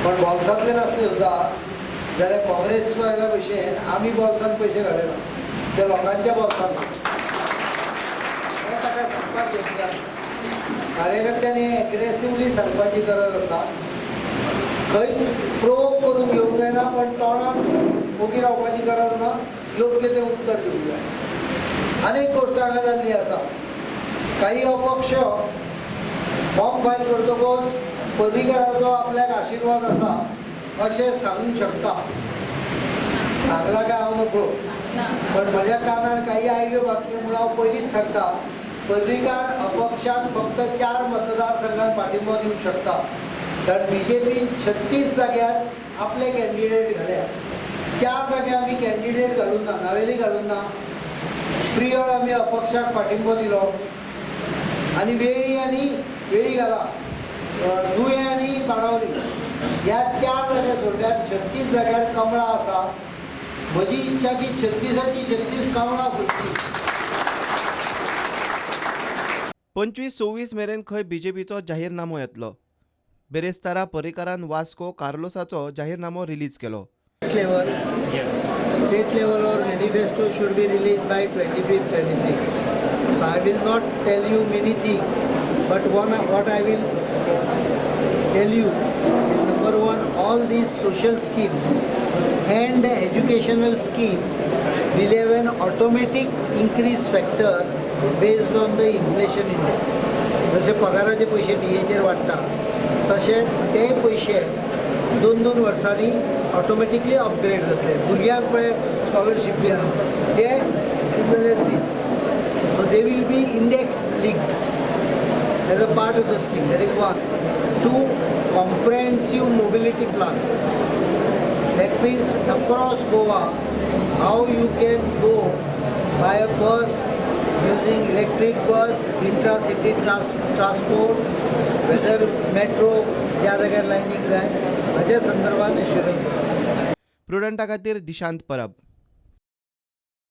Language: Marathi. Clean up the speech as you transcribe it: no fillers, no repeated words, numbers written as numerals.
पण बॉल्सांतले नासले सुद्दां जाल्यार काँग्रेस वाल्या भशेन आमी बॉल्सान पयशे घाले ना, ते लोकांच्या बॉल्सान हें ताका सांगपाक योग्य कार्यकर्त्यांनी एग्रेसिवली सांगपाची गरज आसा. खंयच प्रोवोक करून घेवंक जायना, पण तोंडान ओगी रावपाची गरज ना, योग्य ते उत्तर दिवंक जाय. अनेक गोश्ट हांगा जाल्ली आसा. काही अपक्ष फॉर्म फायल करतकच पर्रीकाराचो आपल्याक आशिर्वाद आसा अशें सांगूंक शकता. सांगला काय हांव नकळो, पण म्हज्या कानार काही आयल्यो बातम्यो म्हणून हांव पयलींच सांगता. पर्रीकार अपक्षाक फक्त 4 मतदारसंघात पाठिंबो दिवंक शकता, कारण BJPन 36 जाग्यार आपले कॅन्डिडेट घाल्या. 4 जाग्यार आमी कॅन्डिडेट घालून ना, नावेली घालून ना. प्रियळ आमी अपक्षाक पाठिंबो दिलो आनी वेळी घाला, दुये आनी बाणावली ह्या 4 जाग्यार सोडल्यार 36 जाग्यार कमळा आसा. म्हजी इच्छा की 36ची 36 कमळा फुटची. 25-26 मेरेन खंय BJPचो जाहीरनामो येतलो. बेरेस्तारा पर्रीकारान वास्को कार्लोसाचो जाहीरनामो रिलीज केलो. State level or manifesto should be released by 25th, 26th. So I will not tell you many things, but what I will tell you is, number one, all these social schemes and the educational scheme will have an automatic increase factor based on the inflation index. जसे पगाराचे पैसे DAचेर वाडटा तसे ते पैसे 2-2 वर्सांनी ऑटोमॅटिकली अपग्रेड जातले. भुरग्यांक पळय स्कॉलरशीप बी आसा ते as well as this, so they will be index linked as a part of the scheme. That is 1. 2, comprehensive mobility plan. That means across Goa how you can go by a bus, using electric bus, intra-city transport, whether metro, ज्या जाग्यार लायनीक जाय हाच्या संदर्भात एश्युरन्स आसता. प्रुडंटा खातीर दिशांत परब.